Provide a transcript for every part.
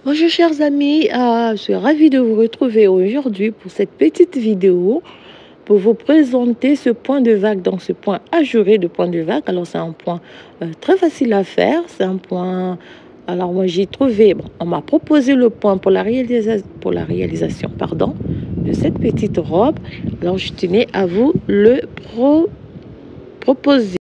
Bonjour chers amis, je suis ravie de vous retrouver aujourd'hui pour cette petite vidéo pour vous présenter ce point de vague, donc ce point ajouré de point de vague. Alors c'est un point très facile à faire, c'est un point, alors moi j'ai trouvé, on m'a proposé le point pour la réalisation pardon, de cette petite robe, alors je tenais à vous le proposer.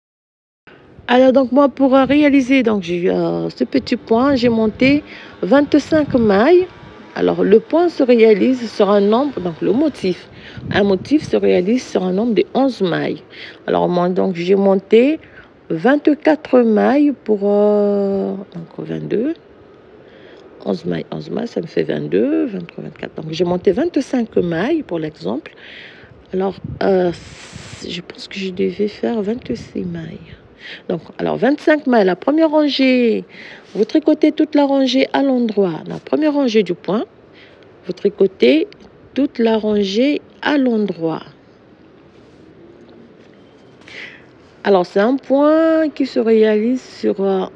Alors donc moi pour réaliser donc ce petit point, j'ai monté 25 mailles. Alors le point se réalise sur un nombre, donc le motif. Un motif se réalise sur un nombre de 11 mailles. Alors moi donc j'ai monté 24 mailles pour donc 22. 11 mailles, ça me fait 22, 23, 24. Donc j'ai monté 25 mailles pour l'exemple. Alors je pense que je devais faire 26 mailles. Donc, alors 25 mailles, la première rangée, vous tricotez toute la rangée à l'endroit, la première rangée du point, vous tricotez toute la rangée à l'endroit. Alors, c'est un point qui se réalise sur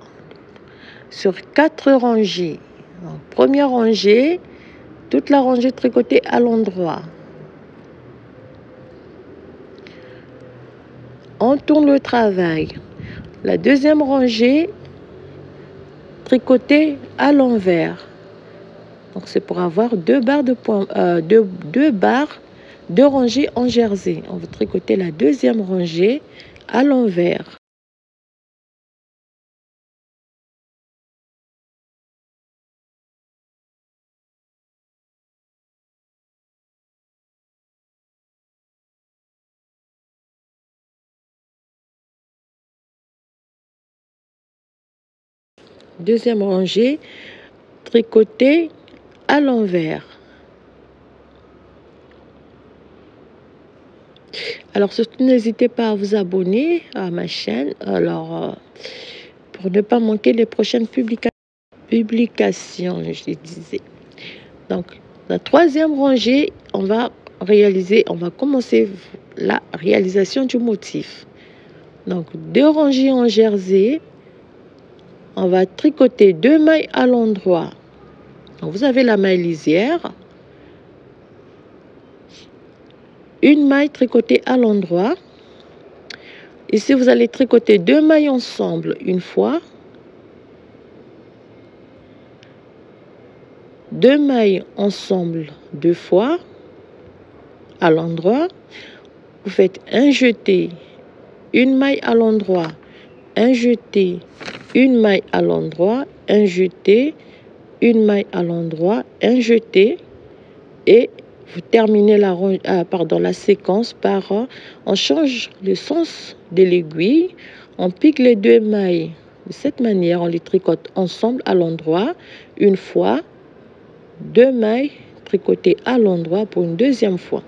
4 rangées. Donc, première rangée, toute la rangée tricotée à l'endroit. On tourne le travail. La deuxième rangée, tricotée à l'envers. Donc c'est pour avoir deux barres deux rangées en jersey. On va tricoter la deuxième rangée à l'envers. Deuxième rangée, tricotée à l'envers. Alors surtout n'hésitez pas à vous abonner à ma chaîne. Alors pour ne pas manquer les prochaines publications, je disais. Donc la troisième rangée, on va commencer la réalisation du motif. Donc 2 rangées en jersey. On va tricoter 2 mailles à l'endroit. Donc vous avez la maille lisière. Une maille tricotée à l'endroit. Ici, vous allez tricoter 2 mailles ensemble une fois. 2 mailles ensemble 2 fois à l'endroit. Vous faites un jeté, une maille à l'endroit, un jeté, une maille à l'endroit, un jeté, une maille à l'endroit, un jeté, et vous terminez la séquence par on change le sens de l'aiguille, on pique les 2 mailles de cette manière, on les tricote ensemble à l'endroit une fois, 2 mailles tricotées à l'endroit pour une deuxième fois.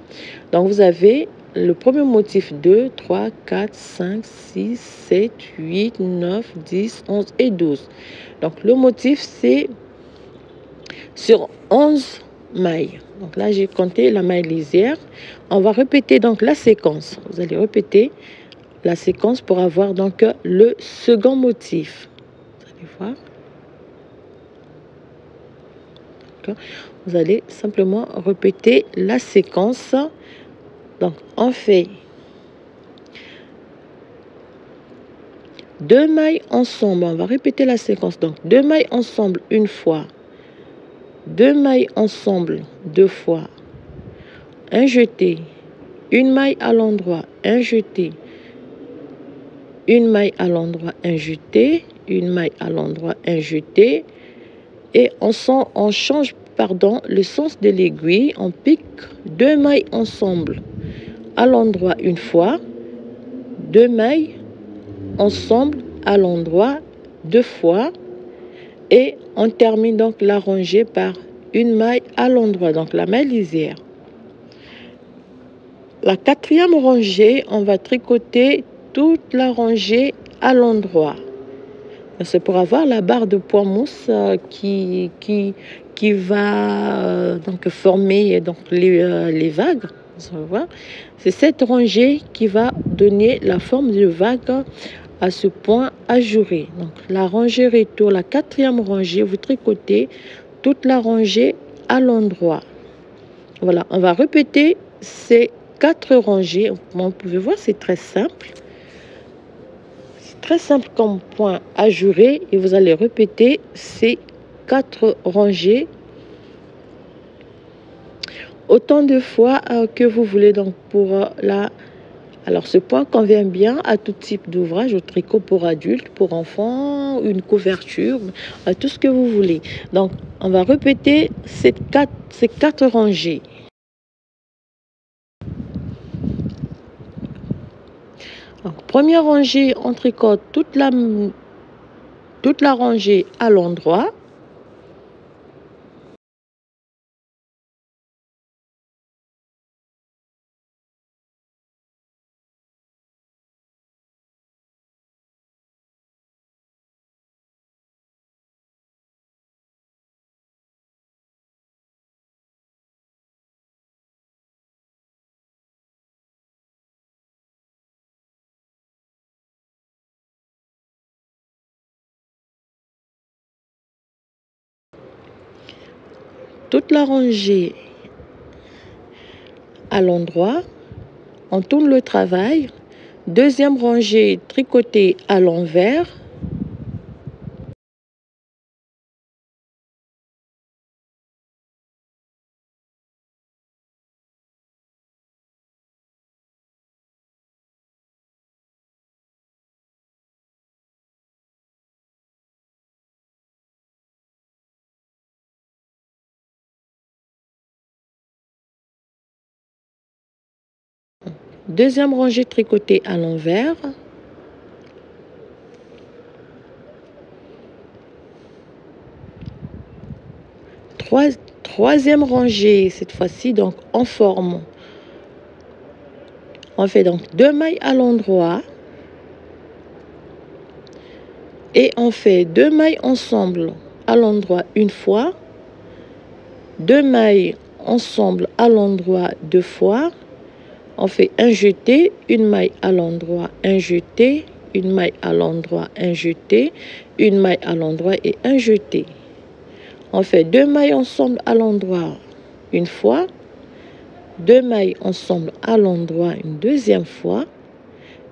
Donc vous avez le premier motif 2, 3, 4, 5, 6, 7, 8, 9, 10, 11 et 12. Donc le motif c'est sur 11 mailles. Donc là j'ai compté la maille lisière. On va répéter donc la séquence. Vous allez répéter la séquence pour avoir donc le second motif. Vous allez voir. Vous allez simplement répéter la séquence. Donc on fait 2 mailles ensemble. On va répéter la séquence. Donc 2 mailles ensemble une fois. 2 mailles ensemble 2 fois. Un jeté. Une maille à l'endroit. Un jeté. Une maille à l'endroit. Un jeté. Une maille à l'endroit. Un jeté. Et on change le sens de l'aiguille. On pique 2 mailles ensemble à l'endroit une fois. 2 mailles ensemble à l'endroit 2 fois. Et on termine donc la rangée par une maille à l'endroit, donc la maille lisière. La quatrième rangée, on va tricoter toute la rangée à l'endroit. C'est pour avoir la barre de point mousse qui va donc former donc les vagues. C'est cette rangée qui va donner la forme de vague à ce point ajouré. Donc la rangée retour, la quatrième rangée, vous tricotez toute la rangée à l'endroit. Voilà, on va répéter ces 4 rangées. Vous pouvez voir, c'est très simple. C'est très simple comme point à jurer et vous allez répéter ces 4 rangées autant de fois que vous voulez. Donc pour alors ce point convient bien à tout type d'ouvrage, au tricot pour adultes, pour enfants, une couverture, à tout ce que vous voulez. Donc on va répéter ces quatre rangées. Donc première rangée, on tricote toute la rangée à l'endroit. Toute la rangée à l'endroit, on tourne le travail. Deuxième rangée tricotée à l'envers. Deuxième rangée tricotée à l'envers. Troisième rangée, cette fois-ci, donc en forme. On fait donc 2 mailles à l'endroit. Et on fait 2 mailles ensemble à l'endroit une fois. 2 mailles ensemble à l'endroit 2 fois. On fait un jeté, une maille à l'endroit, un jeté, une maille à l'endroit, un jeté, une maille à l'endroit et un jeté. On fait 2 mailles ensemble à l'endroit une fois, 2 mailles ensemble à l'endroit une deuxième fois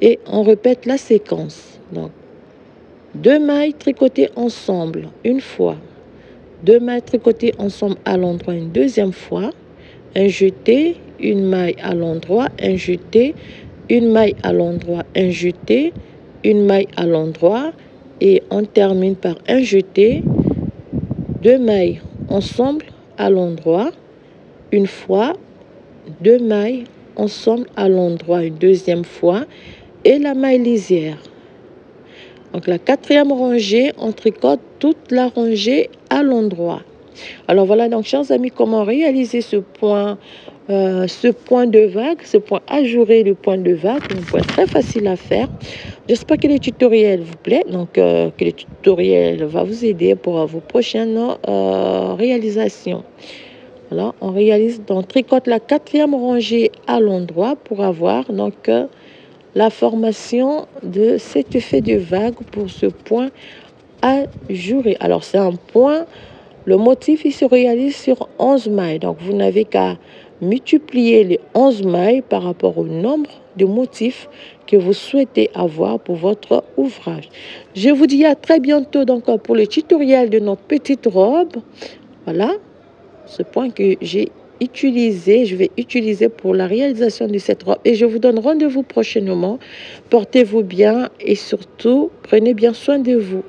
et on répète la séquence. Donc 2 mailles tricotées ensemble une fois, 2 mailles tricotées ensemble à l'endroit une deuxième fois, un jeté, une maille à l'endroit, un jeté, une maille à l'endroit, un jeté, une maille à l'endroit et on termine par un jeté, 2 mailles ensemble à l'endroit une fois, 2 mailles ensemble à l'endroit une deuxième fois et la maille lisière. Donc la quatrième rangée, on tricote toute la rangée à l'endroit. Alors voilà donc chers amis comment réaliser ce point de vague, ce point ajouré de point de vague, un point très facile à faire. J'espère que le tutoriel vous plaît, donc que le tutoriel va vous aider pour vos prochaines réalisations. Voilà, on tricote la quatrième rangée à l'endroit pour avoir donc la formation de cet effet de vague pour ce point ajouré. Alors c'est un point, le motif il se réalise sur 11 mailles, donc vous n'avez qu'à multiplier les 11 mailles par rapport au nombre de motifs que vous souhaitez avoir pour votre ouvrage. Je vous dis à très bientôt donc pour le tutoriel de notre petite robe. Voilà, ce point que je vais utiliser pour la réalisation de cette robe et je vous donne rendez-vous prochainement. Portez-vous bien et surtout prenez bien soin de vous.